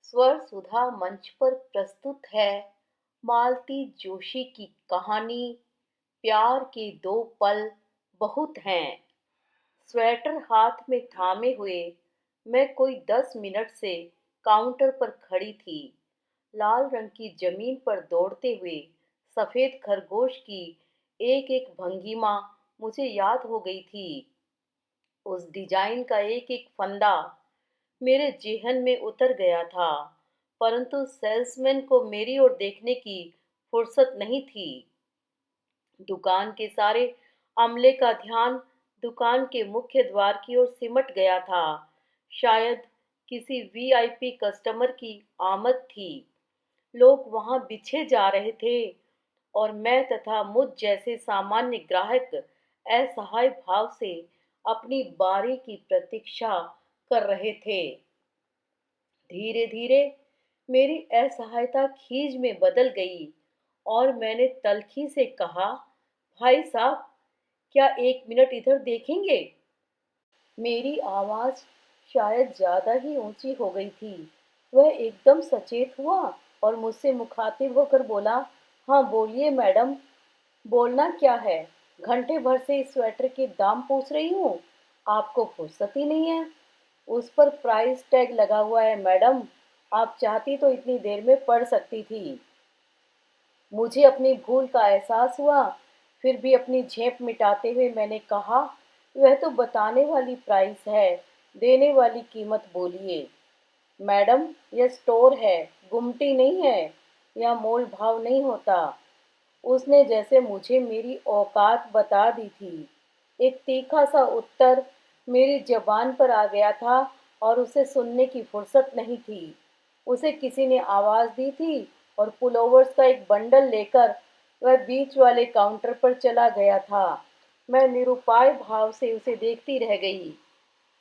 स्वर सुधा मंच पर प्रस्तुत है मालती जोशी की कहानी प्यार के दो पल बहुत हैं। स्वेटर हाथ में थामे हुए मैं कोई 10 मिनट से काउंटर पर खड़ी थी। लाल रंग की जमीन पर दौड़ते हुए सफेद खरगोश की एक एक भंगिमा मुझे याद हो गई थी। उस डिजाइन का एक एक फंदा मेरे जेहन में उतर गया था, परंतु सेल्समैन को मेरी ओर देखने की फुर्सत नहीं थी। दुकान के सारे अमले का ध्यान दुकान के मुख्य द्वार की ओर सिमट गया था। शायद किसी वीआईपी कस्टमर की आमद थी। लोग वहां बिछे जा रहे थे और मैं तथा मुझ जैसे सामान्य ग्राहक असहाय भाव से अपनी बारी की प्रतीक्षा कर रहे थे। धीरे धीरे मेरी असहायता खीज में बदल गई और मैंने तल्खी से कहा, भाई साहब, क्या 1 मिनट इधर देखेंगे? मेरी आवाज शायद ज्यादा ही ऊंची हो गई थी। वह एकदम सचेत हुआ और मुझसे मुखातिब होकर बोला, हाँ बोलिए मैडम। बोलना क्या है? घंटे भर से इस स्वेटर के दाम पूछ रही हूँ, आपको फुर्सत ही नहीं है। उस पर प्राइस टैग लगा हुआ है मैडम, आप चाहती तो इतनी देर में पढ़ सकती थी। मुझे अपनी भूल का एहसास हुआ। फिर भी अपनी झेप मिटाते हुए मैंने कहा, वह तो बताने वाली प्राइस है, देने वाली कीमत बोलिए। मैडम, यह स्टोर है, गुमटी नहीं है। यह मोल भाव नहीं होता। उसने जैसे मुझे मेरी औकात बता दी थी। एक तीखा सा उत्तर मेरी जबान पर आ गया था और उसे सुनने की फुर्सत नहीं थी। उसे किसी ने आवाज दी थी और पुलोवर्स का एक बंडल लेकर वह बीच वाले काउंटर पर चला गया था। मैं निरुपाय भाव से उसे देखती रह गई।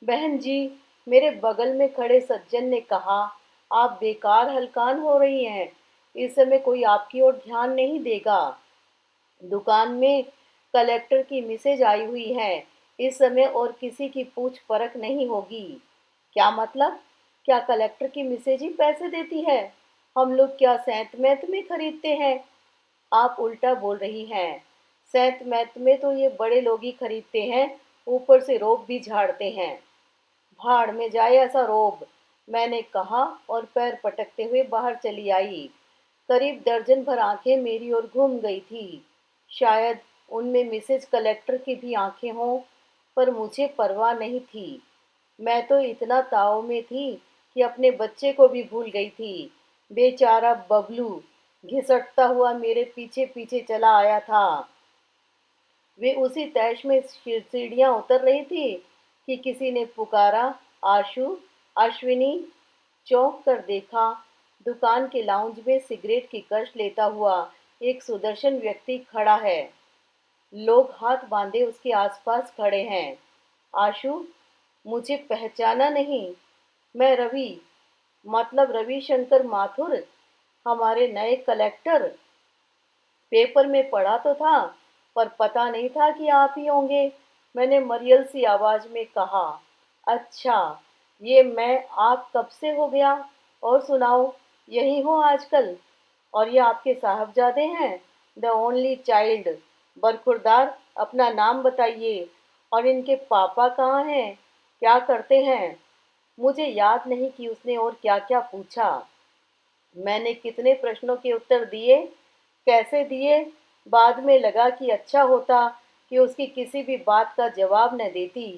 बहन जी, मेरे बगल में खड़े सज्जन ने कहा, आप बेकार हलकान हो रही हैं। इस समय कोई आपकी ओर ध्यान नहीं देगा। दुकान में कलेक्टर की मैसेज आई हुई है। इस समय और किसी की पूछ परख नहीं होगी। क्या मतलब? क्या कलेक्टर की मैसेज ही पैसे देती है? हम लोग क्या सैंत मैत में खरीदते हैं? आप उल्टा बोल रही हैं। सैंत मैत में तो ये बड़े लोग ही खरीदते हैं, ऊपर से रोब भी झाड़ते हैं। भाड़ में जाए ऐसा रोब, मैंने कहा और पैर पटकते हुए बाहर चली आई। करीब दर्जन भर आंखें मेरी ओर घूम गई थी। शायद उनमें मिसेज कलेक्टर की भी आंखें हों, पर मुझे परवाह नहीं थी। मैं तो इतना ताव में थी कि अपने बच्चे को भी भूल गई थी। बेचारा बबलू घिसटता हुआ मेरे पीछे पीछे चला आया था। वे उसी तैश में सीढ़ियां उतर रही थी कि किसी ने पुकारा, आशु, अश्विनी। चौंक कर देखा। दुकान के लाउंज में सिगरेट की कश लेता हुआ एक सुदर्शन व्यक्ति खड़ा है। लोग हाथ बांधे उसके आसपास खड़े हैं। आशु, मुझे पहचाना नहीं? मैं रवि, मतलब रविशंकर माथुर, हमारे नए कलेक्टर। पेपर में पढ़ा तो था, पर पता नहीं था कि आप ही होंगे। मैंने मरियल सी आवाज में कहा, अच्छा, ये मैं आप कब से हो गया? और सुनाओ, यही हो आजकल? और ये आपके साहबजादे हैं, द ओनली चाइल्ड। बरखुरदार, अपना नाम बताइए। और इनके पापा कहाँ हैं? क्या करते हैं? मुझे याद नहीं कि उसने और क्या क्या पूछा। मैंने कितने प्रश्नों के उत्तर दिए, कैसे दिए। बाद में लगा कि अच्छा होता कि उसकी किसी भी बात का जवाब न देती,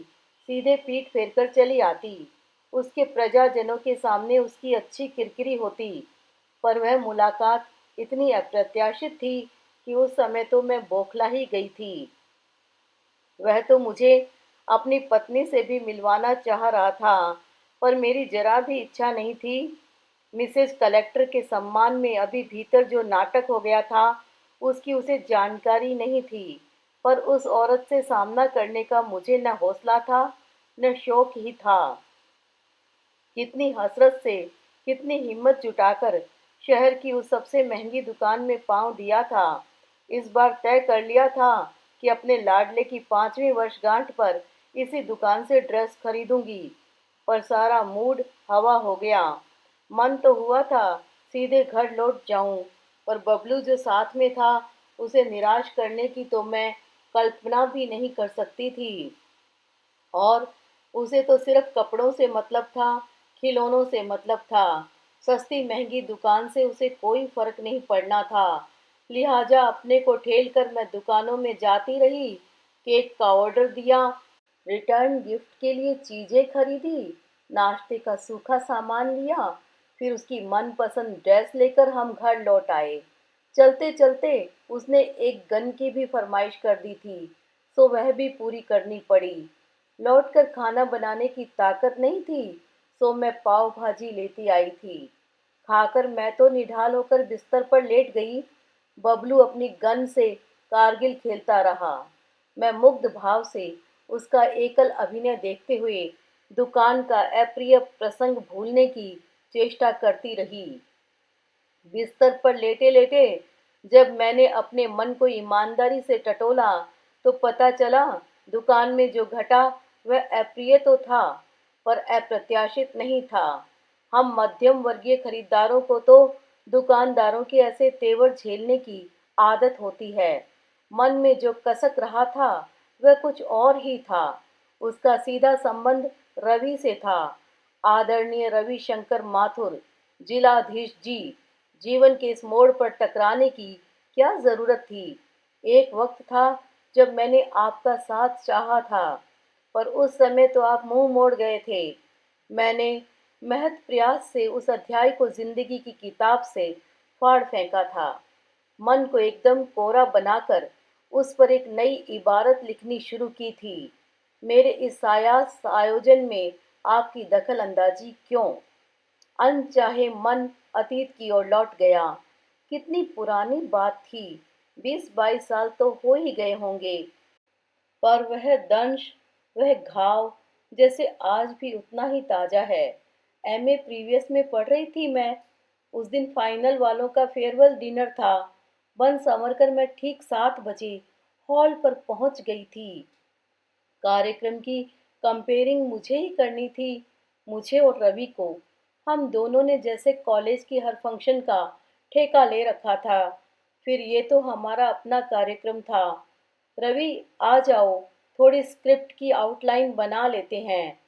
सीधे पीठ फेरकर चली आती। उसके प्रजाजनों के सामने उसकी अच्छी किरकिरी होती। पर वह मुलाकात इतनी अप्रत्याशित थी कि उस समय तो मैं बौखला ही गई थी। वह तो मुझे अपनी पत्नी से भी मिलवाना चाह रहा था, पर मेरी जरा भी इच्छा नहीं थी। मिसेज कलेक्टर के सम्मान में अभी भीतर जो नाटक हो गया था, उसकी उसे जानकारी नहीं थी। पर उस औरत से सामना करने का मुझे न हौसला था, न शौक ही था। कितनी हसरत से, कितनी हिम्मत जुटाकर शहर की उस सबसे महंगी दुकान में पांव दिया था। इस बार तय कर लिया था कि अपने लाडले की 5वीं वर्षगांठ पर इसी दुकान से ड्रेस खरीदूंगी। पर सारा मूड हवा हो गया। मन तो हुआ था सीधे घर लौट जाऊं, पर बबलू जो साथ में था उसे निराश करने की तो मैं कल्पना भी नहीं कर सकती थी। और उसे तो सिर्फ कपड़ों से मतलब था, खिलौनों से मतलब था। सस्ती महंगी दुकान से उसे कोई फर्क नहीं पड़ना था। लिहाजा अपने को ठेल कर मैं दुकानों में जाती रही, केक का ऑर्डर दिया, रिटर्न गिफ्ट के लिए चीजें खरीदी, नाश्ते का सूखा सामान लिया, फिर उसकी मनपसंद ड्रेस लेकर हम घर लौट आए। चलते चलते उसने एक गन की भी फरमाइश कर दी थी, सो वह भी पूरी करनी पड़ी। लौटकर खाना बनाने की ताकत नहीं थी, सो मैं पाव भाजी लेती आई थी। खाकर मैं तो निढाल होकर बिस्तर पर लेट गई। बबलू अपनी गन से कारगिल खेलता रहा। मैं मुग्ध भाव से उसका एकल अभिनय देखते हुए दुकान का अप्रिय प्रसंग भूलने की चेष्टा करती रही। बिस्तर पर लेटे लेटे जब मैंने अपने मन को ईमानदारी से टटोला, तो पता चला दुकान में जो घटा वह अप्रिय तो था, पर अप्रत्याशित नहीं था। हम मध्यम वर्गीय खरीदारों को तो दुकानदारों के ऐसे तेवर झेलने की आदत होती है। मन में जो कसक रहा था वह कुछ और ही था। उसका सीधा संबंध रवि से था। आदरणीय रविशंकर माथुर, जिलाधीश जी। जीवन के इस मोड़ पर टकराने की क्या जरूरत थी? एक वक्त था जब मैंने आपका साथ चाहा था, पर उस समय तो आप मुंह मोड़ गए थे। मैंने महत प्रयास से उस अध्याय को जिंदगी की किताब से फाड़ फेंका था। मन को एकदम कोरा बनाकर उस पर एक नई इबारत लिखनी शुरू की थी। मेरे इस सायास आयोजन में आपकी दखल अंदाजी क्यों? अनचाहे मन अतीत की ओर लौट गया। कितनी पुरानी बात थी, 20-22 साल तो हो ही गए होंगे, पर वह दंश, वह घाव जैसे आज भी उतना ही ताजा है। एमए प्रीवियस में पढ़ रही थी मैं। उस दिन फाइनल वालों का फेयरवेल डिनर था। बन संवर कर मैं ठीक 7 बजे हॉल पर पहुंच गई थी। कार्यक्रम की कंपेयरिंग मुझे ही करनी थी, मुझे और रवि को। हम दोनों ने जैसे कॉलेज की हर फंक्शन का ठेका ले रखा था। फिर ये तो हमारा अपना कार्यक्रम था। रवि, आ जाओ, थोड़ी स्क्रिप्ट की आउटलाइन बना लेते हैं।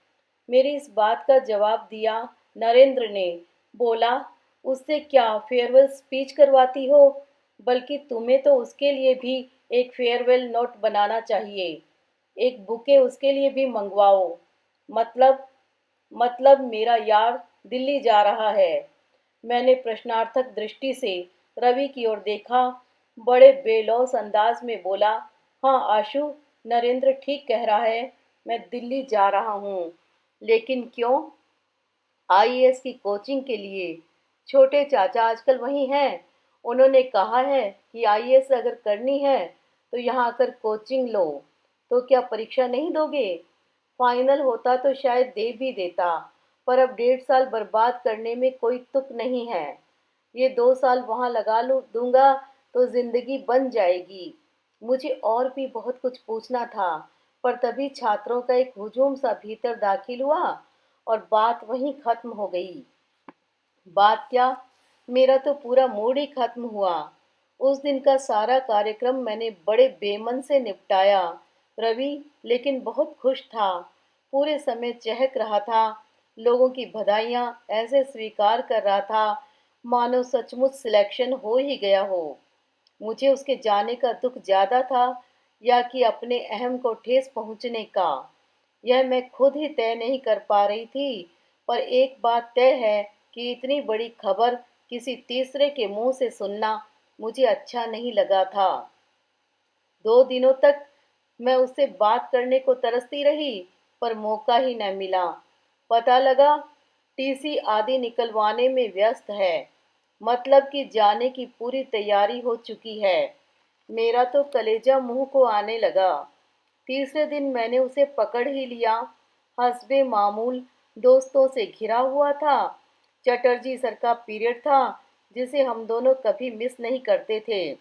मेरी इस बात का जवाब दिया नरेंद्र ने। बोला, उससे क्या फेयरवेल स्पीच करवाती हो? बल्कि तुम्हें तो उसके लिए भी एक फेयरवेल नोट बनाना चाहिए। एक बुके उसके लिए भी मंगवाओ। मतलब मतलब मेरा यार दिल्ली जा रहा है। मैंने प्रश्नार्थक दृष्टि से रवि की ओर देखा। बड़े बेलौस अंदाज में बोला, हाँ आशु, नरेंद्र ठीक कह रहा है, मैं दिल्ली जा रहा हूँ। लेकिन क्यों? आईएएस की कोचिंग के लिए। छोटे चाचा आजकल वहीं हैं। उन्होंने कहा है कि आईएएस अगर करनी है तो यहाँ आकर कोचिंग लो। तो क्या परीक्षा नहीं दोगे? फाइनल होता तो शायद दे भी देता, पर अब 1.5 साल बर्बाद करने में कोई तुक नहीं है। ये 2 साल वहाँ लगा लूँ दूंगा तो जिंदगी बन जाएगी। मुझे और भी बहुत कुछ पूछना था, पर तभी छात्रों का एक हुजूम सा भीतर दाखिल हुआ और बात वहीं खत्म हो गई। बात क्या, मेरा तो पूरा मूड ही खत्म हुआ। उस दिन का सारा कार्यक्रम मैंने बड़े बेमन से निपटाया। रवि लेकिन बहुत खुश था, पूरे समय चहक रहा था, लोगों की बधाइयाँ ऐसे स्वीकार कर रहा था मानो सचमुच सिलेक्शन हो ही गया हो। मुझे उसके जाने का दुख ज्यादा था या कि अपने अहम को ठेस पहुंचने का, यह मैं खुद ही तय नहीं कर पा रही थी। पर एक बात तय है कि इतनी बड़ी खबर किसी तीसरे के मुंह से सुनना मुझे अच्छा नहीं लगा था। 2 दिनों तक मैं उससे बात करने को तरसती रही, पर मौका ही न मिला। पता लगा टीसी आदि निकलवाने में व्यस्त है, मतलब कि जाने की पूरी तैयारी हो चुकी है। मेरा तो कलेजा मुंह को आने लगा। तीसरे दिन मैंने उसे पकड़ ही लिया। हस्बे मामूल दोस्तों से घिरा हुआ था। चटर्जी सर का पीरियड था, जिसे हम दोनों कभी मिस नहीं करते थे।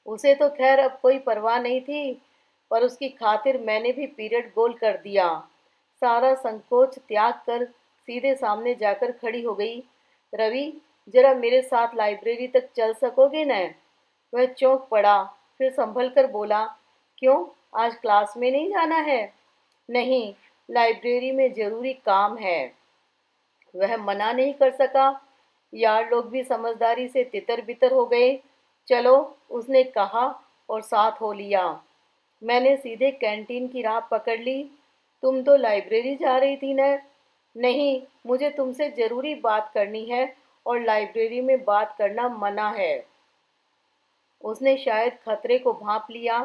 उसे तो खैर अब कोई परवाह नहीं थी, पर उसकी खातिर मैंने भी पीरियड गोल कर दिया। सारा संकोच त्याग कर सीधे सामने जाकर खड़ी हो गई। रवि, जरा मेरे साथ लाइब्रेरी तक चल सकोगे न? वह चौंक पड़ा, फिर संभल कर बोला, क्यों, आज क्लास में नहीं जाना है? नहीं, लाइब्रेरी में जरूरी काम है। वह मना नहीं कर सका। यार लोग भी समझदारी से तितर बितर हो गए। चलो, उसने कहा और साथ हो लिया। मैंने सीधे कैंटीन की राह पकड़ ली। तुम तो लाइब्रेरी जा रही थी न? नहीं, मुझे तुमसे जरूरी बात करनी है और लाइब्रेरी में बात करना मना है। उसने शायद खतरे को भांप लिया।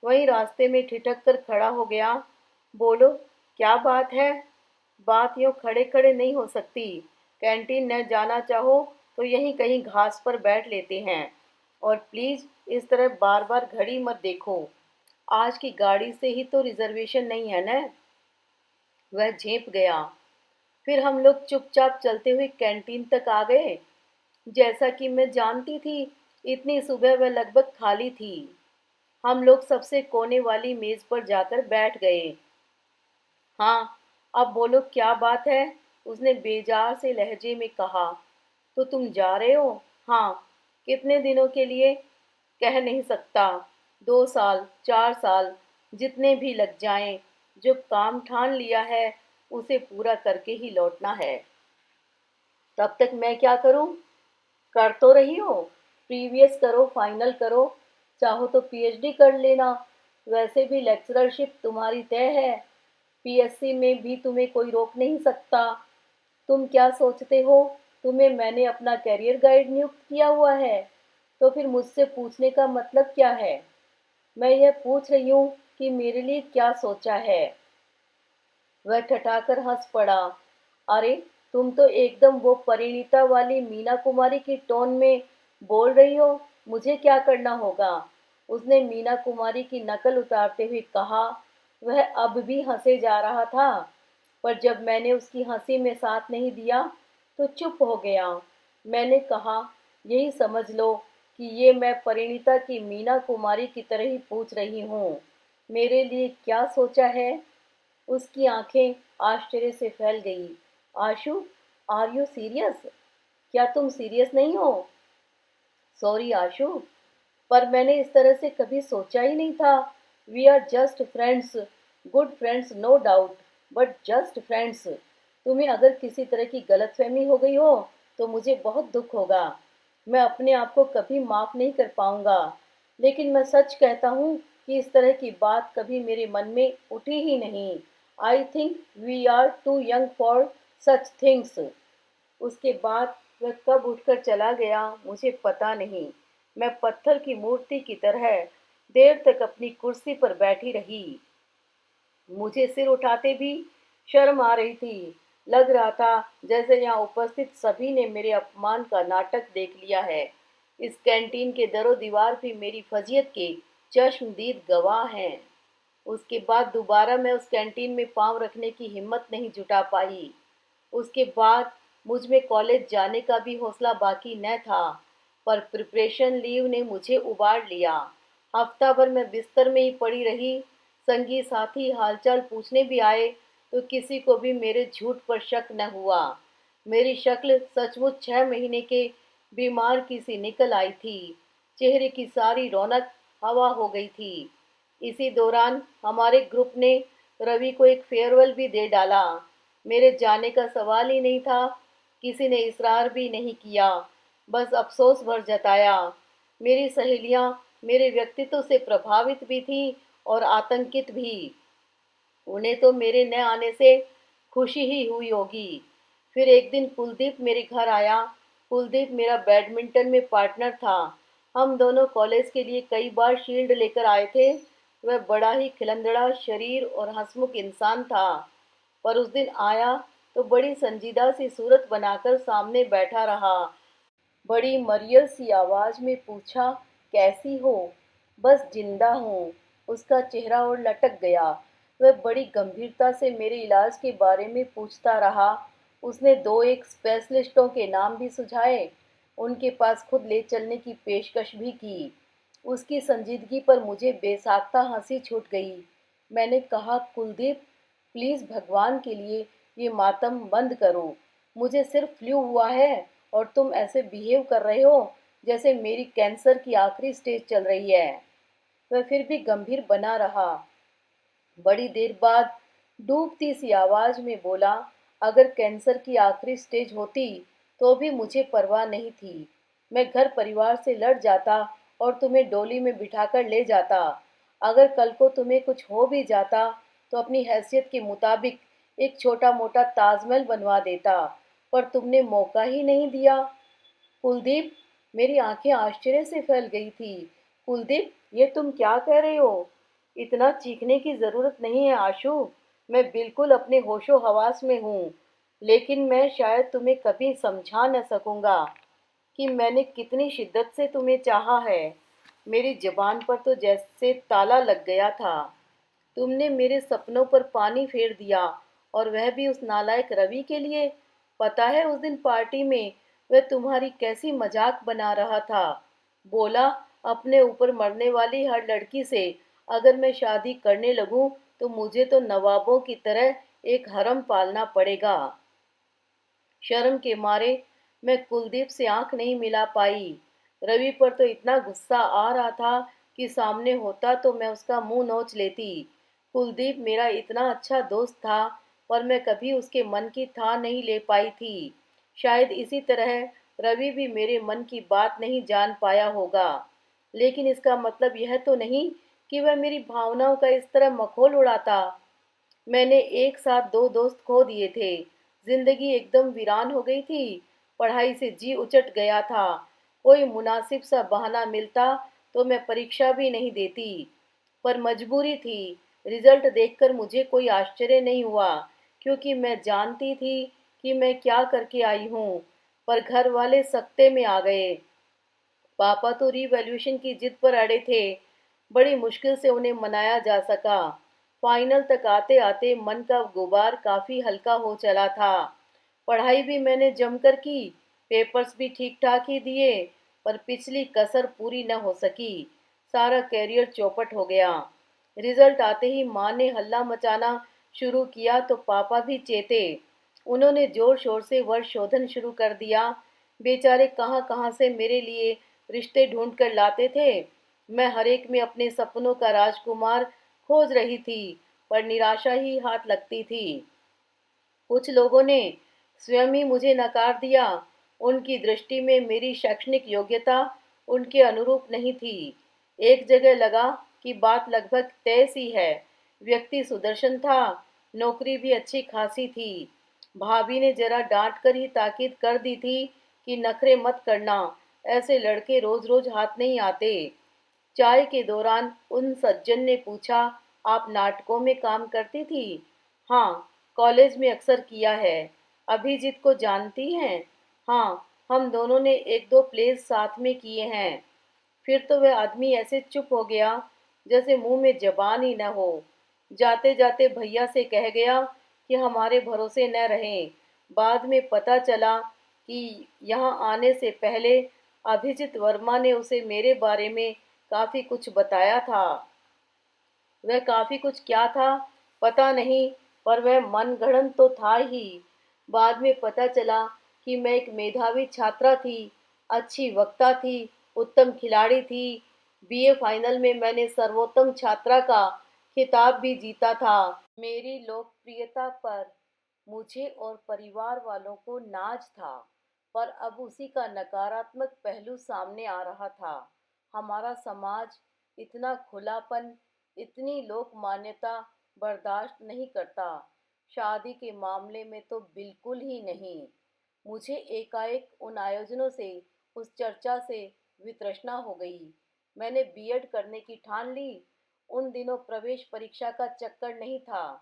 वहीं रास्ते में ठिठक कर खड़ा हो गया। बोलो, क्या बात है? बात यूं खड़े खड़े नहीं हो सकती। कैंटीन न जाना चाहो तो यहीं कहीं घास पर बैठ लेते हैं। और प्लीज इस तरह बार बार घड़ी मत देखो। आज की गाड़ी से ही तो रिजर्वेशन नहीं है न? वह झेप गया। फिर हम लोग चुपचाप चलते हुए कैंटीन तक आ गए। जैसा कि मैं जानती थी, इतनी सुबह वह लगभग खाली थी। हम लोग सबसे कोने वाली मेज पर जाकर बैठ गए। हाँ, अब बोलो क्या बात है? उसने बेजार से लहजे में कहा। तो तुम जा रहे हो? हाँ। कितने दिनों के लिए? कह नहीं सकता। 2 साल, 4 साल, जितने भी लग जाएं। जो काम ठान लिया है उसे पूरा करके ही लौटना है। तब तक मैं क्या करूं? कर तो रही हो। प्रीवियस करो, फाइनल करो। चाहो तो पीएचडी कर लेना। वैसे भी लेक्चरशिप तुम्हारी तय है। पीएससी में भी तुम्हें कोई रोक नहीं सकता। तुम क्या सोचते हो, तुम्हें मैंने अपना करियर गाइड नियुक्त किया हुआ है? तो फिर मुझसे पूछने का मतलब क्या है? मैं यह पूछ रही हूँ कि मेरे लिए क्या सोचा है। वह ठठाकर हंस पड़ा। अरे, तुम तो एकदम वो परिणीता वाली मीना कुमारी की टोन में बोल रही हो। मुझे क्या करना होगा? उसने मीना कुमारी की नकल उतारते हुए कहा। वह अब भी हंसे जा रहा था, पर जब मैंने उसकी हंसी में साथ नहीं दिया तो चुप हो गया। मैंने कहा, यही समझ लो कि ये मैं परिणीता की मीना कुमारी की तरह ही पूछ रही हूँ। मेरे लिए क्या सोचा है? उसकी आंखें आश्चर्य से फैल गई। आशु, आर यू सीरियस? क्या तुम सीरियस नहीं हो? सॉरी आशु, पर मैंने इस तरह से कभी सोचा ही नहीं था। We are just friends, good friends no doubt, but just friends. तुम्हें अगर किसी तरह की गलतफहमी हो गई हो तो मुझे बहुत दुख होगा। मैं अपने आप को कभी माफ नहीं कर पाऊंगा। लेकिन मैं सच कहता हूँ कि इस तरह की बात कभी मेरे मन में उठी ही नहीं। I think we are too young for such things. उसके बाद वह कब उठकर चला गया मुझे पता नहीं। मैं पत्थर की मूर्ति की तरह देर तक अपनी कुर्सी पर बैठी रही। मुझे सिर उठाते भी शर्म आ रही थी। लग रहा था जैसे यहाँ उपस्थित सभी ने मेरे अपमान का नाटक देख लिया है। इस कैंटीन के दरो दीवार भी मेरी फजीयत के चश्मदीद गवाह हैं। उसके बाद दोबारा मैं उस कैंटीन में पांव रखने की हिम्मत नहीं जुटा पाई। उसके बाद मुझ में कॉलेज जाने का भी हौसला बाकी न था, पर प्रिपरेशन लीव ने मुझे उबार लिया। हफ्ता भर मैं बिस्तर में ही पड़ी रही। संगी साथी हालचाल पूछने भी आए तो किसी को भी मेरे झूठ पर शक न हुआ। मेरी शक्ल सचमुच 6 महीने के बीमार की सी निकल आई थी। चेहरे की सारी रौनक हवा हो गई थी। इसी दौरान हमारे ग्रुप ने रवि को एक फेयरवेल भी दे डाला। मेरे जाने का सवाल ही नहीं था। किसी ने इसरार भी नहीं किया, बस अफसोस भर जताया। मेरी सहेलियां मेरे व्यक्तित्व से प्रभावित भी थीं और आतंकित भी। उन्हें तो मेरे न आने से खुशी ही हुई होगी। फिर एक दिन कुलदीप मेरे घर आया। कुलदीप मेरा बैडमिंटन में पार्टनर था। हम दोनों कॉलेज के लिए कई बार शील्ड लेकर आए थे। वह बड़ा ही खिलंदड़ा शरीर और हंसमुख इंसान था, पर उस दिन आया तो बड़ी संजीदा सी सूरत बनाकर सामने बैठा रहा। बड़ी मरियल सी आवाज में पूछा, कैसी हो? बस जिंदा हूँ। उसका चेहरा और लटक गया। वह बड़ी गंभीरता से मेरे इलाज के बारे में पूछता रहा। उसने दो एक स्पेशलिस्टों के नाम भी सुझाए। उनके पास खुद ले चलने की पेशकश भी की। उसकी संजीदगी पर मुझे बेसाख्ता हंसी छूट गई। मैंने कहा, कुलदीप, प्लीज भगवान के लिए ये मातम बंद करो। मुझे सिर्फ फ्लू हुआ है और तुम ऐसे बिहेव कर रहे हो जैसे मेरी कैंसर की आखिरी स्टेज चल रही है। वह फिर भी गंभीर बना रहा। बड़ी देर बाद डूबती सी आवाज में बोला, अगर कैंसर की आखिरी स्टेज होती तो भी मुझे परवाह नहीं थी। मैं घर परिवार से लड़ जाता और तुम्हें डोली में बिठाकर ले जाता। अगर कल को तुम्हें कुछ हो भी जाता तो अपनी हैसियत के मुताबिक एक छोटा मोटा ताजमहल बनवा देता, पर तुमने मौका ही नहीं दिया। कुलदीप, मेरी आंखें आश्चर्य से फैल गई थी। कुलदीप, ये तुम क्या कह रहे हो? इतना चीखने की जरूरत नहीं है आशु। मैं बिल्कुल अपने होशो हवास में हूँ। लेकिन मैं शायद तुम्हें कभी समझा न सकूंगा कि मैंने कितनी शिद्दत से तुम्हें चाहा है। मेरी जबान पर तो जैसे ताला लग गया था। तुमने मेरे सपनों पर पानी फेर दिया, और वह भी उस नालायक रवि के लिए। पता है उस दिन पार्टी में वह तुम्हारी कैसी मजाक बना रहा था। बोला, अपने ऊपर मरने वाली हर लड़की से अगर मैं शादी करने लगूं तो मुझे तो नवाबों की तरह एक हरम पालना पड़ेगा। शर्म के मारे मैं कुलदीप से आंख नहीं मिला पाई। रवि पर तो इतना गुस्सा आ रहा था कि सामने होता तो मैं उसका मुंह नोच लेती। कुलदीप मेरा इतना अच्छा दोस्त था, पर मैं कभी उसके मन की था नहीं ले पाई थी। शायद इसी तरह रवि भी मेरे मन की बात नहीं जान पाया होगा। लेकिन इसका मतलब यह तो नहीं कि वह मेरी भावनाओं का इस तरह मखौल उड़ाता। मैंने एक साथ दो दोस्त खो दिए थे। जिंदगी एकदम वीरान हो गई थी। पढ़ाई से जी उचट गया था। कोई मुनासिब सा बहाना मिलता तो मैं परीक्षा भी नहीं देती, पर मजबूरी थी। रिजल्ट देखकर मुझे कोई आश्चर्य नहीं हुआ, क्योंकि मैं जानती थी कि मैं क्या करके आई हूँ। पर घर वाले सख्ते में आ गए। पापा तो रिवॉल्यूशन की जिद पर अड़े थे। बड़ी मुश्किल से उन्हें मनाया जा सका। फाइनल तक आते आते मन का गुबार काफी हल्का हो चला था। पढ़ाई भी मैंने जमकर की, पेपर्स भी ठीक ठाक ही दिए, पर पिछली कसर पूरी न हो सकी। सारा कैरियर चौपट हो गया। रिजल्ट आते ही माँ ने हल्ला मचाना शुरू किया तो पापा भी चेते। उन्होंने जोर शोर से वर्ष शोधन शुरू कर दिया। बेचारे कहाँ कहाँ से मेरे लिए रिश्ते ढूंढ कर लाते थे। मैं हर एक में अपने सपनों का राजकुमार खोज रही थी, पर निराशा ही हाथ लगती थी। कुछ लोगों ने स्वयं ही मुझे नकार दिया। उनकी दृष्टि में मेरी शैक्षणिक योग्यता उनके अनुरूप नहीं थी। एक जगह लगा कि बात लगभग तय सी है। व्यक्ति सुदर्शन था, नौकरी भी अच्छी खासी थी। भाभी ने जरा डांट कर ही ताकीद कर दी थी कि नखरे मत करना, ऐसे लड़के रोज रोज हाथ नहीं आते। चाय के दौरान उन सज्जन ने पूछा, आप नाटकों में काम करती थी? हाँ, कॉलेज में अक्सर किया है। अभिजीत को जानती हैं? हाँ, हम दोनों ने एक दो प्लेस साथ में किए हैं। फिर तो वह आदमी ऐसे चुप हो गया जैसे मुंह में जबान ही न हो। जाते जाते भैया से कह गया कि हमारे भरोसे न रहें। बाद में पता चला कि यहाँ आने से पहले अभिजीत वर्मा ने उसे मेरे बारे में काफी कुछ बताया था। वह काफी कुछ क्या था पता नहीं, पर वह मनगढ़ंत तो था ही। बाद में पता चला कि मैं एक मेधावी छात्रा थी, अच्छी वक्ता थी, उत्तम खिलाड़ी थी। बीए फाइनल में मैंने सर्वोत्तम छात्रा का खिताब भी जीता था। मेरी लोकप्रियता पर मुझे और परिवार वालों को नाज था, पर अब उसी का नकारात्मक पहलू सामने आ रहा था। हमारा समाज इतना खुलापन, इतनी लोक मान्यता बर्दाश्त नहीं करता। शादी के मामले में तो बिल्कुल ही नहीं। मुझे एकाएक उन आयोजनों से, उस चर्चा से वितृष्णा हो गई। मैंने बीएड करने की ठान ली। उन दिनों प्रवेश परीक्षा का चक्कर नहीं था।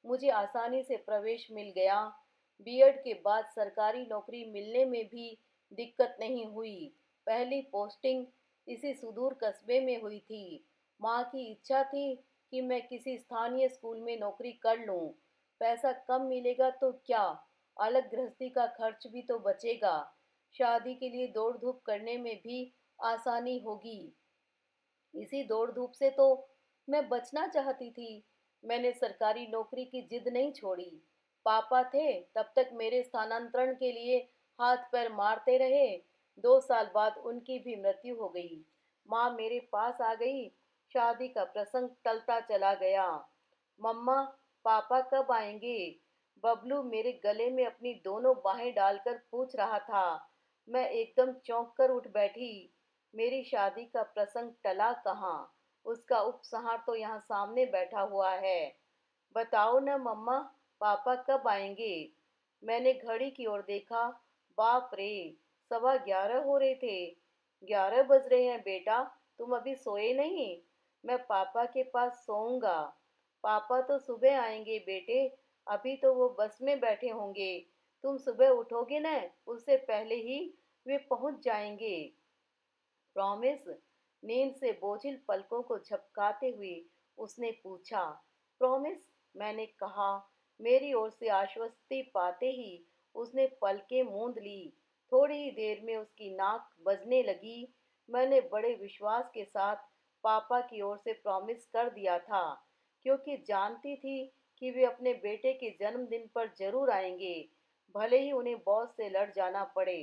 मुझे आसानी से प्रवेश मिल गया। बीएड के बाद सरकारी नौकरी मिलने में भी दिक्कत नहीं हुई। पहली पोस्टिंग इसी सुदूर कस्बे में हुई थी। माँ की इच्छा थी कि मैं किसी स्थानीय स्कूल में नौकरी कर लूं। पैसा कम मिलेगा तो क्या, अलग गृहस्थी का खर्च भी तो बचेगा। शादी के लिए दौड़ धूप करने में भी आसानी होगी। इसी दौड़ धूप से तो मैं बचना चाहती थी। मैंने सरकारी नौकरी की जिद नहीं छोड़ी। पापा थे तब तक मेरे स्थानांतरण के लिए हाथ पैर मारते रहे। 2 साल बाद उनकी भी मृत्यु हो गई। माँ मेरे पास आ गई। शादी का प्रसंग टलता चला गया। मम्मा, पापा कब आएंगे? बबलू मेरे गले में अपनी दोनों बाहें डालकर पूछ रहा था। मैं एकदम चौंक कर उठ बैठी। मेरी शादी का प्रसंग टला कहाँ? उसका उपसंहार तो यहाँ सामने बैठा हुआ है। बताओ न मम्मा, पापा कब आएंगे? मैंने घड़ी की ओर देखा। बाप रे, 11:15 हो रहे थे। 11 बज रहे हैं बेटा, तुम अभी सोए नहीं? मैं पापा के पास सोऊंगा। पापा तो सुबह आएंगे बेटे, अभी तो वो बस में बैठे होंगे। तुम सुबह उठोगे न, उससे पहले ही वे पहुंच जाएंगे। प्रॉमिस? नींद से बोझिल पलकों को झपकाते हुए उसने पूछा। प्रॉमिस, मैंने कहा। मेरी ओर से आश्वस्ति पाते ही उसने पलकें मूंद ली। थोड़ी ही देर में उसकी नाक बजने लगी। मैंने बड़े विश्वास के साथ पापा की ओर से प्रॉमिस कर दिया था, क्योंकि जानती थी कि वे अपने बेटे के जन्मदिन पर जरूर आएंगे, भले ही उन्हें बॉस से लड़ जाना पड़े।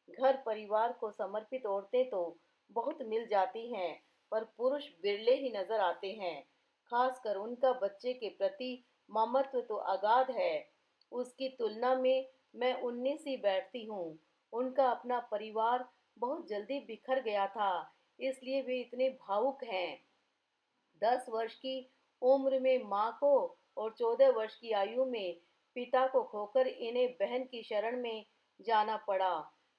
घर परिवार को समर्पित औरतें तो बहुत मिल जाती हैं, पर पुरुष बिरले ही नजर आते हैं। खासकर उनका बच्चे के प्रति ममत्व तो अगाध है। उसकी तुलना में मैं 19 ही बैठती हूँ। उनका अपना परिवार बहुत जल्दी बिखर गया था, इसलिए वे इतने भावुक हैं। 10 वर्ष की उम्र में माँ को और 14 वर्ष की आयु में पिता को खोकर इन्हें बहन की शरण में जाना पड़ा।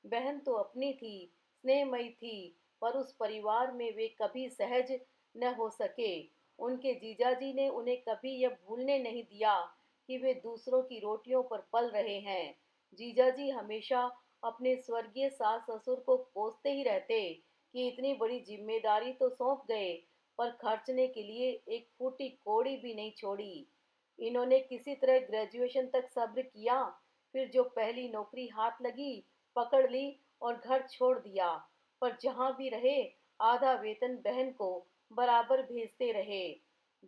बहन तो अपनी थी, स्नेहमयी थी, पर उस परिवार में वे कभी सहज न हो सके। उनके जीजाजी ने उन्हें कभी यह भूलने नहीं दिया कि वे दूसरों की रोटियों पर पल रहे हैं। जीजाजी हमेशा अपने स्वर्गीय सास ससुर को कोसते ही रहते कि इतनी बड़ी जिम्मेदारी तो सौंप गए, पर खर्चने के लिए एक फूटी कौड़ी भी नहीं छोड़ी। इन्होंने किसी तरह ग्रेजुएशन तक सब्र किया, फिर जो पहली नौकरी हाथ लगी पकड़ ली और घर छोड़ दिया। पर जहां भी रहे आधा वेतन बहन को बराबर भेजते रहे।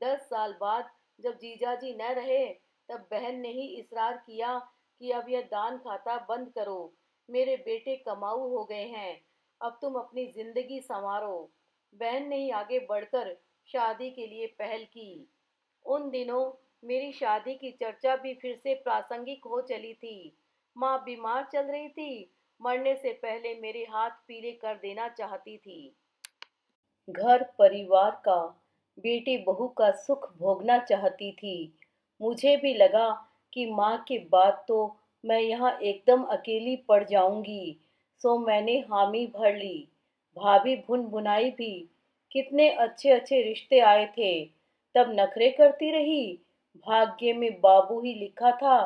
10 साल बाद जब जीजाजी न रहे, तब बहन ने ही इसरार किया कि अब यह दान खाता बंद करो। मेरे बेटे कमाऊ हो गए हैं, अब तुम अपनी जिंदगी संवारो। बहन ने ही आगे बढ़कर शादी के लिए पहल की। उन दिनों मेरी शादी की चर्चा भी फिर से प्रासंगिक हो चली थी। माँ बीमार चल रही थी, मरने से पहले मेरे हाथ पीले कर देना चाहती थी। घर परिवार का, बेटी बहू का सुख भोगना चाहती थी। मुझे भी लगा कि माँ के बाद तो मैं यहाँ एकदम अकेली पड़ जाऊंगी, सो मैंने हामी भर ली। भाभी भुन भुनाई भी, कितने अच्छे अच्छे रिश्ते आए थे, तब नखरे करती रही। भाग्य में बाबू ही लिखा था,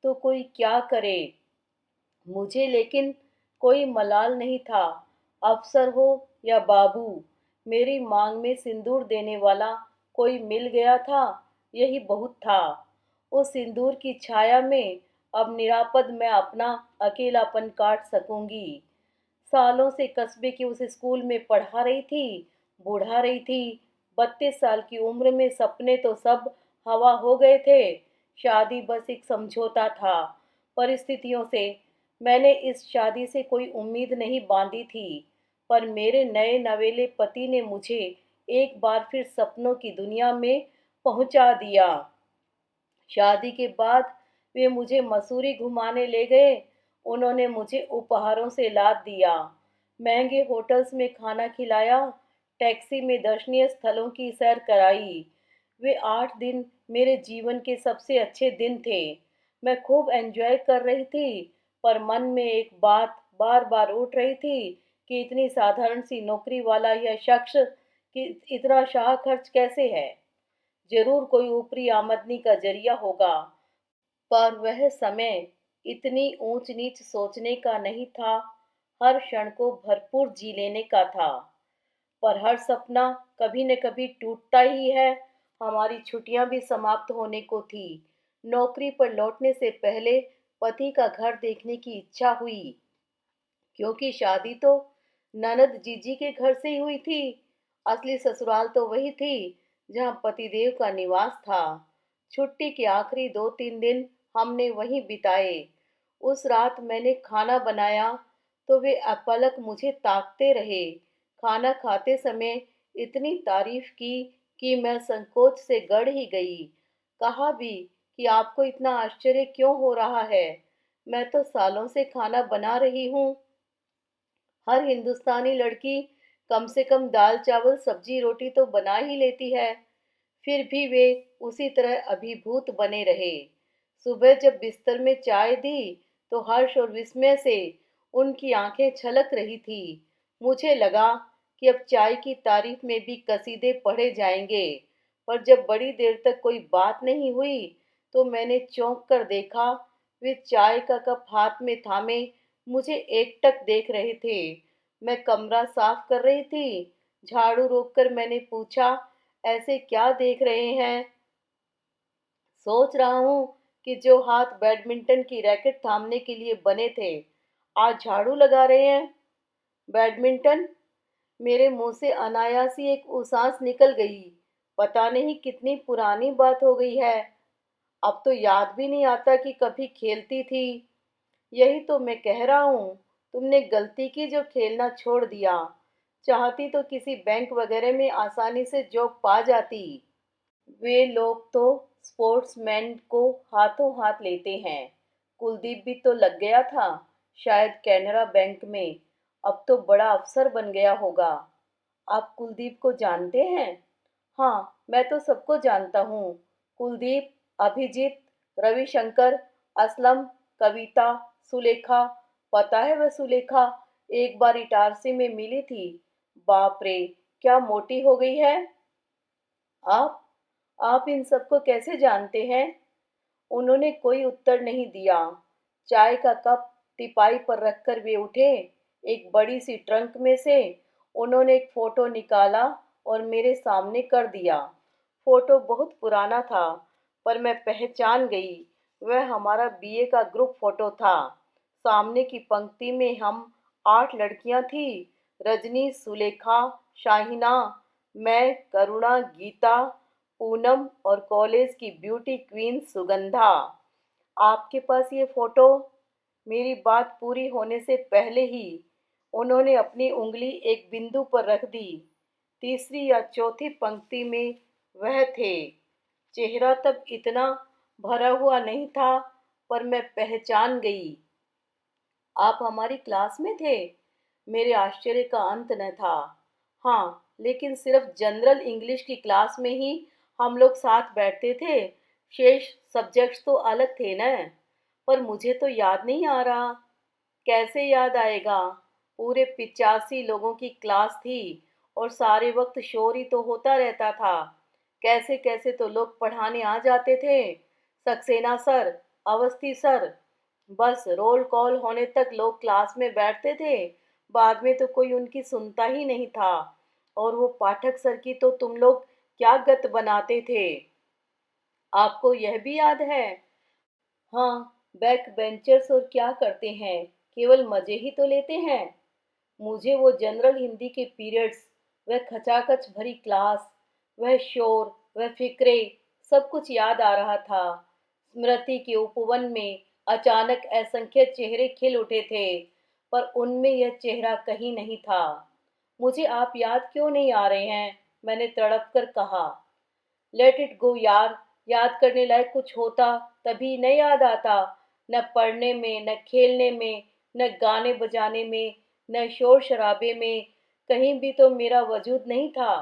तो कोई क्या करे। मुझे लेकिन कोई मलाल नहीं था, अफसर हो या बाबू। मेरी मांग में सिंदूर देने वाला कोई मिल गया था, यही बहुत था। उस सिंदूर की छाया में अब निरापद मैं अपना अकेलापन काट सकूंगी। सालों से कस्बे के उस स्कूल में पढ़ा रही थी, बुढ़ा रही थी। 32 साल की उम्र में सपने तो सब हवा हो गए थे। शादी बस एक समझौता था। परिस्थितियों से मैंने इस शादी से कोई उम्मीद नहीं बांधी थी, पर मेरे नए नवेले पति ने मुझे एक बार फिर सपनों की दुनिया में पहुंचा दिया। शादी के बाद वे मुझे मसूरी घुमाने ले गए। उन्होंने मुझे उपहारों से लाद दिया, महंगे होटल्स में खाना खिलाया, टैक्सी में दर्शनीय स्थलों की सैर कराई। वे 8 दिन मेरे जीवन के सबसे अच्छे दिन थे। मैं खूब एंजॉय कर रही थी, पर मन में एक बात बार बार उठ रही थी कि इतनी साधारण सी नौकरी वाला यह शख्स कि इतना शाह खर्च कैसे है। जरूर कोई ऊपरी आमदनी का जरिया होगा, पर वह समय इतनी ऊंच नीच सोचने का नहीं था। हर क्षण को भरपूर जी लेने का था। पर हर सपना कभी न कभी टूटता ही है। हमारी छुट्टियां भी समाप्त होने को थी। नौकरी पर लौटने से पहले पति का घर देखने की इच्छा हुई, क्योंकि शादी तो ननद जीजी के घर से ही हुई थी। असली ससुराल तो वही थी जहां पतिदेव का निवास था। छुट्टी के आखिरी 2-3 दिन हमने वहीं बिताए। उस रात मैंने खाना बनाया तो वे अपलक मुझे ताकते रहे। खाना खाते समय इतनी तारीफ की कि मैं संकोच से गड़ ही गई। कहा भी कि आपको इतना आश्चर्य क्यों हो रहा है? मैं तो सालों से खाना बना रही हूँ। हर हिंदुस्तानी लड़की कम से कम दाल चावल सब्जी रोटी तो बना ही लेती है। फिर भी वे उसी तरह अभिभूत बने रहे। सुबह जब बिस्तर में चाय दी तो हर्ष और विस्मय से उनकी आंखें छलक रही थी। मुझे लगा कि अब चाय की तारीफ में भी कसीदे पढ़े जाएंगे, पर जब बड़ी देर तक कोई बात नहीं हुई तो मैंने चौंक कर देखा। वे चाय का कप हाथ में थामे मुझे एकटक देख रहे थे। मैं कमरा साफ कर रही थी। झाड़ू रोककर मैंने पूछा, ऐसे क्या देख रहे हैं? सोच रहा हूँ कि जो हाथ बैडमिंटन की रैकेट थामने के लिए बने थे, आज झाड़ू लगा रहे हैं। बैडमिंटन? मेरे मुंह से अनायास ही एक उसास निकल गई। पता नहीं कितनी पुरानी बात हो गई है। अब तो याद भी नहीं आता कि कभी खेलती थी। यही तो मैं कह रहा हूँ, तुमने गलती की जो खेलना छोड़ दिया। चाहती तो किसी बैंक वगैरह में आसानी से जॉब पा जाती। वे लोग तो स्पोर्ट्समैन को हाथों हाथ लेते हैं। कुलदीप भी तो लग गया था, शायद कैनरा बैंक में। अब तो बड़ा अफसर बन गया होगा। आप कुलदीप को जानते हैं? हाँ, मैं तो सबको जानता हूँ। कुलदीप, अभिजीत, रविशंकर, असलम, कविता, सुलेखा। पता है वह सुलेखा एक बार इटारसी में मिली थी। बाप रे, क्या मोटी हो गई है। आप आप इन सबको कैसे जानते हैं? उन्होंने कोई उत्तर नहीं दिया। चाय का कप टिपाई पर रखकर वे उठे। एक बड़ी सी ट्रंक में से उन्होंने एक फोटो निकाला और मेरे सामने कर दिया। फोटो बहुत पुराना था, पर मैं पहचान गई। वह हमारा बीए का ग्रुप फोटो था। सामने की पंक्ति में हम 8 लड़कियां थी। रजनी, सुलेखा, शाहिना, मैं, करुणा, गीता, पूनम और कॉलेज की ब्यूटी क्वीन सुगंधा। आपके पास ये फोटो? मेरी बात पूरी होने से पहले ही उन्होंने अपनी उंगली एक बिंदु पर रख दी। तीसरी या चौथी पंक्ति में वह थे। चेहरा तब इतना भरा हुआ नहीं था, पर मैं पहचान गई। आप हमारी क्लास में थे? मेरे आश्चर्य का अंत न था। हाँ, लेकिन सिर्फ जनरल इंग्लिश की क्लास में ही हम लोग साथ बैठते थे। शेष सब्जेक्ट्स तो अलग थे न। पर मुझे तो याद नहीं आ रहा। कैसे याद आएगा? पूरे 85 लोगों की क्लास थी और सारे वक्त शोर ही तो होता रहता था। कैसे कैसे तो लोग पढ़ाने आ जाते थे। Saxena sir, Awasthi sir. बस रोल कॉल होने तक लोग क्लास में बैठते थे। बाद में तो कोई उनकी सुनता ही नहीं था। और वो पाठक सर की तो तुम लोग क्या गत बनाते थे। आपको यह भी याद है? हाँ, बैक बेंचर्स और क्या करते हैं, केवल मजे ही तो लेते हैं। मुझे वो जनरल हिंदी के पीरियड्स, वह खचाखच भरी क्लास, वह शोर, वह फिक्रे, सब कुछ याद आ रहा था। स्मृति के उपवन में अचानक असंख्य चेहरे खिल उठे थे, पर उनमें यह चेहरा कहीं नहीं था। मुझे आप याद क्यों नहीं आ रहे हैं? मैंने तड़प कर कहा। लेट इट गो यार। याद करने लायक कुछ होता तभी न याद आता। न पढ़ने में, न खेलने में, न गाने बजाने में, न शोर शराबे में। कहीं भी तो मेरा वजूद नहीं था।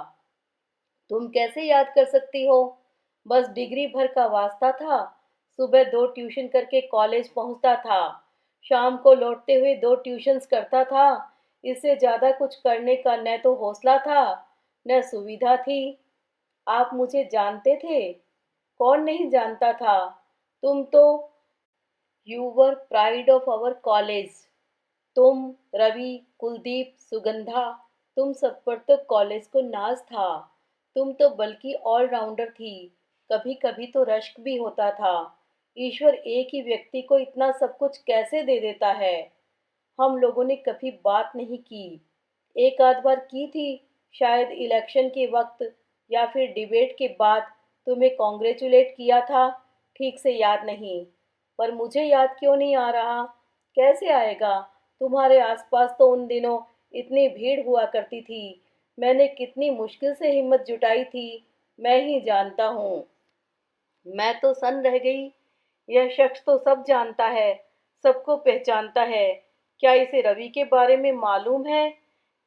तुम कैसे याद कर सकती हो? बस डिग्री भर का वास्ता था। सुबह 2 ट्यूशन करके कॉलेज पहुंचता था। शाम को लौटते हुए 2 ट्यूशन्स करता था। इससे ज्यादा कुछ करने का न तो हौसला था, न सुविधा थी। आप मुझे जानते थे? कौन नहीं जानता था। तुम तो you were pride of our college. तुम, रवि, कुलदीप, सुगंधा, तुम सब पर तो कॉलेज को नाज था। तुम तो बल्कि ऑलराउंडर थी। कभी कभी तो रश्क भी होता था। ईश्वर एक ही व्यक्ति को इतना सब कुछ कैसे दे देता है। हम लोगों ने कभी बात नहीं की। एक आध बार की थी, शायद इलेक्शन के वक्त या फिर डिबेट के बाद तुम्हें कॉन्ग्रेचुलेट किया था। ठीक से याद नहीं। पर मुझे याद क्यों नहीं आ रहा? कैसे आएगा? तुम्हारे आसपास तो उन दिनों इतनी भीड़ हुआ करती थी। मैंने कितनी मुश्किल से हिम्मत जुटाई थी, मैं ही जानता हूँ। मैं तो सन रह गई। यह शख्स तो सब जानता है, सबको पहचानता है। क्या इसे रवि के बारे में मालूम है?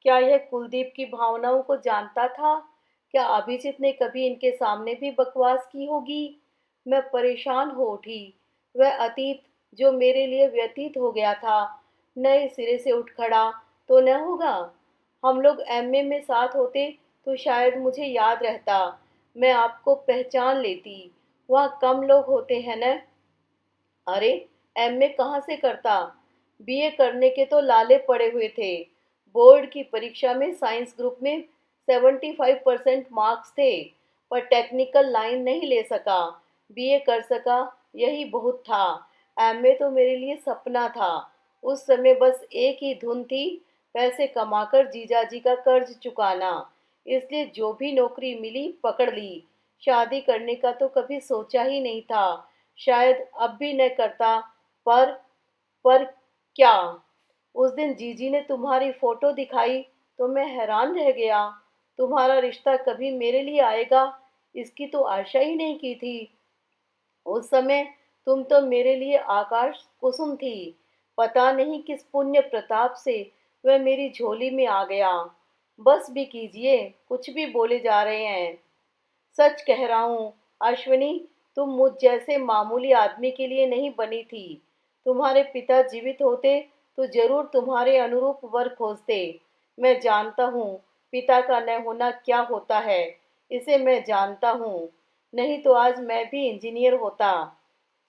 क्या यह कुलदीप की भावनाओं को जानता था? क्या अभिजीत ने कभी इनके सामने भी बकवास की होगी? मैं परेशान हो उठी। वह अतीत जो मेरे लिए व्यतीत हो गया था, नए सिरे से उठ खड़ा तो न होगा। हम लोग एमए में साथ होते तो शायद मुझे याद रहता, मैं आपको पहचान लेती। वहाँ कम लोग होते हैं न। अरे, एमए कहाँ से करता? बीए करने के तो लाले पड़े हुए थे। बोर्ड की परीक्षा में साइंस ग्रुप में 75% मार्क्स थे, पर टेक्निकल लाइन नहीं ले सका। बीए कर सका, यही बहुत था। एमए तो मेरे लिए सपना था। उस समय बस एक ही धुन थी, पैसे कमाकर जीजाजी का कर्ज चुकाना। इसलिए जो भी नौकरी मिली पकड़ ली। शादी करने का तो कभी सोचा ही नहीं था। शायद अब भी न करता। पर पर क्या? उस दिन जीजी ने तुम्हारी फोटो दिखाई तो मैं हैरान रह गया। तुम्हारा रिश्ता कभी मेरे लिए आएगा, इसकी तो आशा ही नहीं की थी। उस समय तुम तो मेरे लिए आकाश कुसुम थी। पता नहीं किस पुण्य प्रताप से वह मेरी झोली में आ गया। बस भी कीजिए, कुछ भी बोले जा रहे हैं। सच कह रहा हूँ अश्विनी, तुम मुझ जैसे मामूली आदमी के लिए नहीं बनी थी। तुम्हारे पिता जीवित होते तो जरूर तुम्हारे अनुरूप वर खोजते। मैं जानता हूँ पिता का न होना क्या होता है, इसे मैं जानता हूँ। नहीं तो आज मैं भी इंजीनियर होता।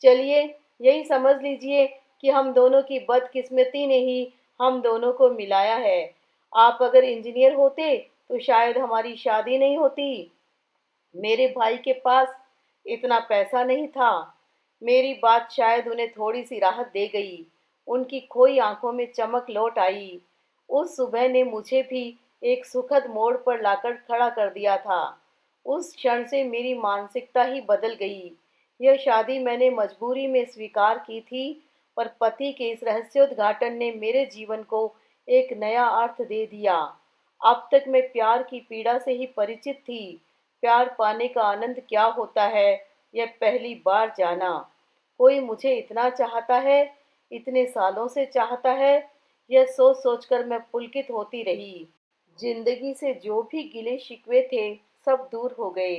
चलिए, यही समझ लीजिए कि हम दोनों की बदकिस्मती ने ही हम दोनों को मिलाया है। आप अगर इंजीनियर होते तो शायद हमारी शादी नहीं होती। मेरे भाई के पास इतना पैसा नहीं था। मेरी बात शायद उन्हें थोड़ी सी राहत दे गई। उनकी खोई आंखों में चमक लौट आई। उस सुबह ने मुझे भी एक सुखद मोड़ पर लाकर खड़ा कर दिया था। उस क्षण से मेरी मानसिकता ही बदल गई। यह शादी मैंने मजबूरी में स्वीकार की थी, पर पति के इस रहस्योद्घाटन ने मेरे जीवन को एक नया अर्थ दे दिया। अब तक मैं प्यार की पीड़ा से ही परिचित थी। प्यार पाने का आनंद क्या होता है, यह पहली बार जाना। कोई मुझे इतना चाहता है, इतने सालों से चाहता है, यह सोच सोचकर मैं पुलकित होती रही। जिंदगी से जो भी गिले शिकवे थे, सब दूर हो गए।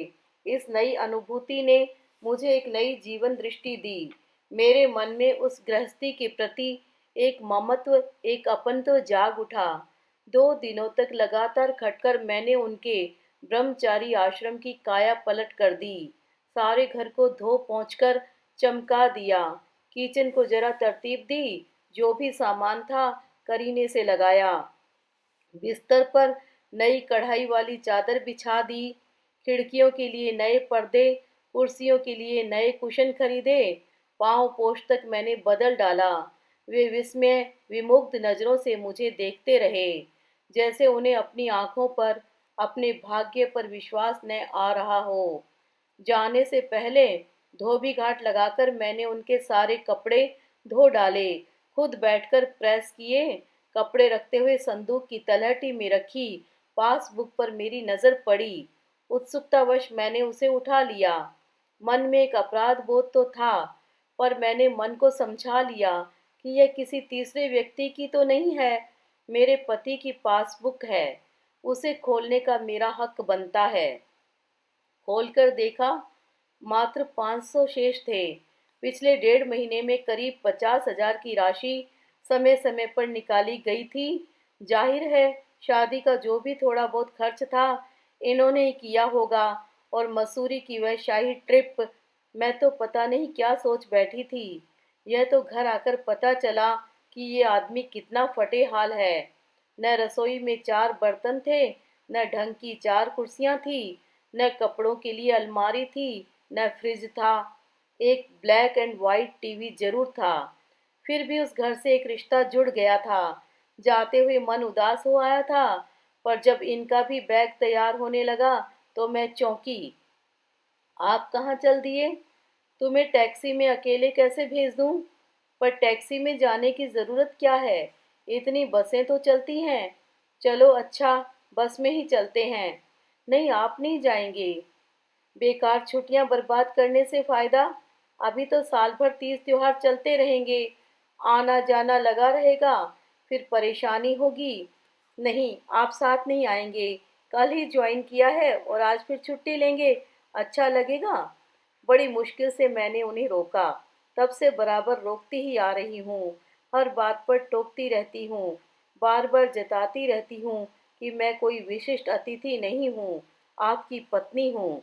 इस नई अनुभूति ने मुझे एक नई जीवन दृष्टि दी। मेरे मन में उस गृहस्थी के प्रति एक ममत्व, एक अपनत्व जाग उठा। 2 दिनों तक लगातार खटकर मैंने उनके ब्रह्मचारी आश्रम की काया पलट कर दी। सारे घर को धो पोंछकर चमका दिया। किचन को जरा तरतीब दी। जो भी सामान था करीने से लगाया। बिस्तर पर नई कढ़ाई वाली चादर बिछा दी। खिड़कियों के लिए नए पर्दे, कुर्सियों के लिए नए कुशन खरीदे। पांव पोछ तक मैंने बदल डाला। वे विस्मय विमुग्ध नजरों से मुझे देखते रहे, जैसे उन्हें अपनी आंखों पर, अपने भाग्य पर विश्वास न आ रहा हो। जाने से पहले धोबी घाट लगाकर मैंने उनके सारे कपड़े धो डाले, खुद बैठकर प्रेस किए। कपड़े रखते हुए संदूक की तलहटी में रखी पासबुक पर मेरी नजर पड़ी। उत्सुकतावश मैंने उसे उठा लिया। मन में एक अपराध बोध तो था, पर मैंने मन को समझा लिया कि यह किसी तीसरे व्यक्ति की तो नहीं है, मेरे पति की पासबुक है। उसे खोलने का मेरा हक बनता है। खोलकर देखा, मात्र 500 शेष थे। पिछले 1.5 महीने में करीब 50,000 की राशि समय समय पर निकाली गई थी। जाहिर है शादी का जो भी थोड़ा बहुत खर्च था, इन्होंने ही किया होगा। और मसूरी की वह शाही ट्रिप, मैं तो पता नहीं क्या सोच बैठी थी। यह तो घर आकर पता चला कि ये आदमी कितना फटे हाल है। न रसोई में 4 बर्तन थे, न ढंग की 4 कुर्सियां थी, न कपड़ों के लिए अलमारी थी, न फ्रिज था। एक ब्लैक एंड वाइट टीवी जरूर था। फिर भी उस घर से एक रिश्ता जुड़ गया था। जाते हुए मन उदास हो आया था, पर जब इनका भी बैग तैयार होने लगा तो मैं चौंकी। आप कहाँ चल दिए? तुम्हें टैक्सी में अकेले कैसे भेज दूं? पर टैक्सी में जाने की ज़रूरत क्या है? इतनी बसें तो चलती हैं। चलो अच्छा, बस में ही चलते हैं। नहीं, आप नहीं जाएंगे। बेकार छुट्टियां बर्बाद करने से फायदा? अभी तो साल भर तीज त्योहार चलते रहेंगे, आना जाना लगा रहेगा, फिर परेशानी होगी। नहीं, आप साथ नहीं आएंगे। कल ही ज्वाइन किया है और आज फिर छुट्टी लेंगे, अच्छा लगेगा? बड़ी मुश्किल से मैंने उन्हें रोका। तब से बराबर रोकती ही आ रही हूँ। हर बात पर टोकती रहती हूँ। बार बार जताती रहती हूँ कि मैं कोई विशिष्ट अतिथि नहीं हूँ, आपकी पत्नी हूँ।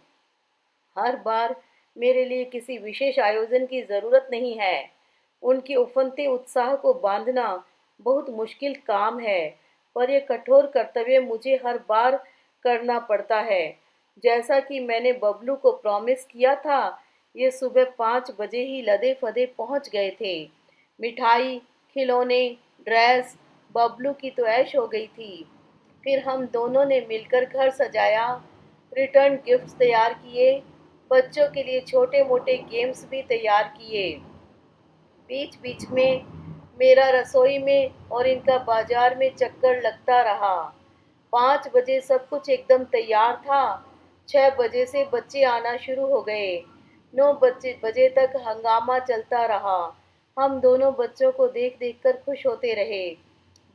हर बार मेरे लिए किसी विशेष आयोजन की जरूरत नहीं है। उनके उफनते उत्साह को बांधना बहुत मुश्किल काम है, पर यह कठोर कर्तव्य मुझे हर बार करना पड़ता है। जैसा कि मैंने बबलू को प्रॉमिस किया था, ये सुबह 5 बजे ही लदे फदे पहुंच गए थे। मिठाई, खिलौने, ड्रेस, बबलू की तो ऐश हो गई थी। फिर हम दोनों ने मिलकर घर सजाया, रिटर्न गिफ्ट्स तैयार किए, बच्चों के लिए छोटे मोटे गेम्स भी तैयार किए। बीच बीच में मेरा रसोई में और इनका बाजार में चक्कर लगता रहा। 5 बजे सब कुछ एकदम तैयार था। 6 बजे से बच्चे आना शुरू हो गए। 9 बजे तक हंगामा चलता रहा। हम दोनों बच्चों को देख देख कर खुश होते रहे।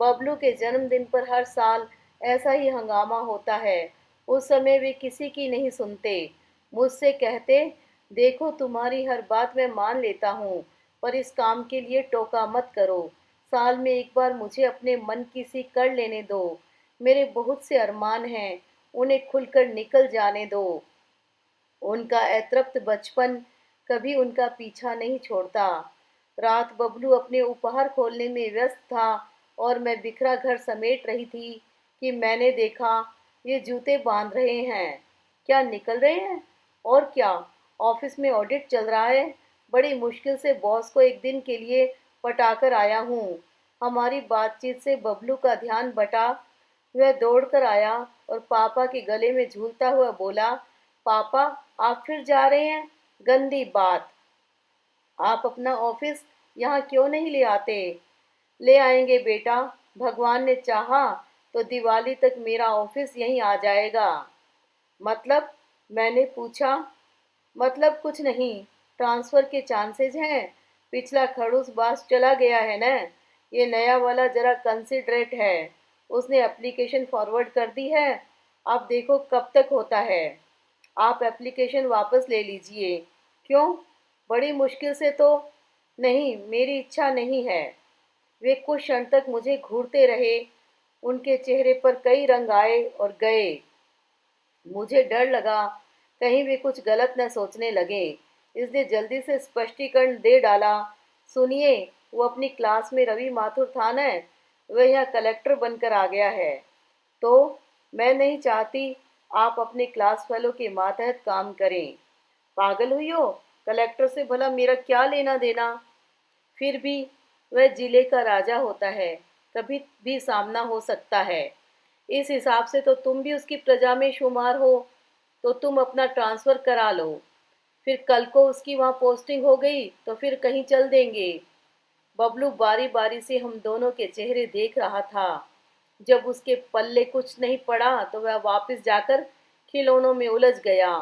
बबलू के जन्मदिन पर हर साल ऐसा ही हंगामा होता है। उस समय वे किसी की नहीं सुनते। मुझसे कहते, देखो तुम्हारी हर बात मैं मान लेता हूँ, पर इस काम के लिए टोका मत करो। साल में एक बार मुझे अपने मन की सी कर लेने दो। मेरे बहुत से अरमान हैं, उन्हें खुलकर निकल जाने दो। उनका अतृप्त बचपन कभी उनका पीछा नहीं छोड़ता। रात बबलू अपने उपहार खोलने में व्यस्त था और मैं बिखरा घर समेट रही थी कि मैंने देखा, ये जूते बांध रहे हैं। क्या निकल रहे हैं? और क्या, ऑफिस में ऑडिट चल रहा है। बड़ी मुश्किल से बॉस को एक दिन के लिए पटाकर आया हूँ। हमारी बातचीत से बबलू का ध्यान बटा। वह दौड़कर आया और पापा के गले में झूलता हुआ बोला, पापा, आप फिर जा रहे हैं? गंदी बात। आप अपना ऑफिस यहाँ क्यों नहीं ले आते? ले आएंगे बेटा। भगवान ने चाहा तो दिवाली तक मेरा ऑफिस यहीं आ जाएगा। मतलब? मैंने पूछा। मतलब कुछ नहीं, ट्रांसफर के चांसेस हैं। पिछला खड़ूस बास चला गया है ना। ये नया वाला जरा कंसिडरेट है। उसने एप्लीकेशन फॉरवर्ड कर दी है। अब देखो कब तक होता है। आप एप्लीकेशन वापस ले लीजिए। क्यों? बड़ी मुश्किल से तो। नहीं, मेरी इच्छा नहीं है। वे कुछ क्षण तक मुझे घूरते रहे। उनके चेहरे पर कई रंग आए और गए। मुझे डर लगा कहीं वे कुछ गलत न सोचने लगे, इसलिए जल्दी से स्पष्टीकरण दे डाला। सुनिए, वो अपनी क्लास में रवि माथुर था न, वह यहाँ कलेक्टर बनकर आ गया है। तो मैं नहीं चाहती आप अपने क्लास फेलो के मातहत काम करें। पागल हुई हो? कलेक्टर से भला मेरा क्या लेना देना? फिर भी वह जिले का राजा होता है, कभी भी सामना हो सकता है। इस हिसाब से तो तुम भी उसकी प्रजा में शुमार हो, तो तुम अपना ट्रांसफर करा लो। फिर कल को उसकी वहाँ पोस्टिंग हो गई तो फिर कहीं चल देंगे। बबलू बारी बारी से हम दोनों के चेहरे देख रहा था। जब उसके पल्ले कुछ नहीं पड़ा तो वह वापस जाकर खिलौनों में उलझ गया,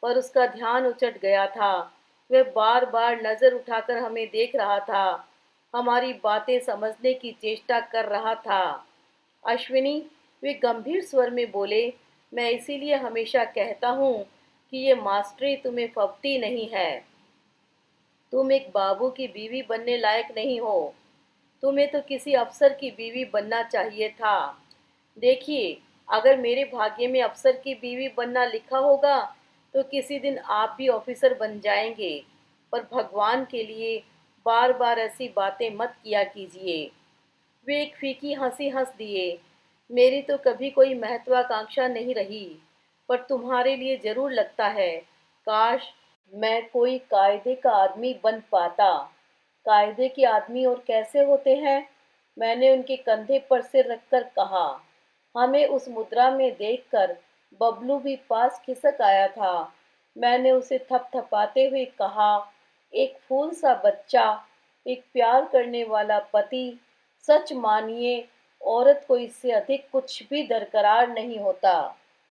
पर उसका ध्यान उचट गया था। वह बार बार नजर उठाकर हमें देख रहा था, हमारी बातें समझने की चेष्टा कर रहा था। अश्विनी, वे गंभीर स्वर में बोले, मैं इसीलिए हमेशा कहता हूँ कि ये मास्टरी तुम्हें फबती नहीं है। तुम एक बाबू की बीवी बनने लायक नहीं हो। तुम्हें तो किसी अफसर की बीवी बनना चाहिए था। देखिए, अगर मेरे भाग्य में अफसर की बीवी बनना लिखा होगा तो किसी दिन आप भी ऑफिसर बन जाएंगे। पर भगवान के लिए बार बार ऐसी बातें मत किया कीजिए। वे एक फीकी हंसी हंस दिए। मेरी तो कभी कोई महत्वाकांक्षा नहीं रही, पर तुम्हारे लिए जरूर लगता है। काश मैं कोई कायदे का आदमी बन पाता। कायदे के आदमी और कैसे होते हैं? मैंने उनके कंधे पर सिर रखकर कहा। हमें उस मुद्रा में देखकर बबलू भी पास खिसक आया था। मैंने उसे थपथपाते हुए कहा, एक फूल सा बच्चा, एक प्यार करने वाला पति। सच मानिए, औरत को इससे अधिक कुछ भी दरकार नहीं होता।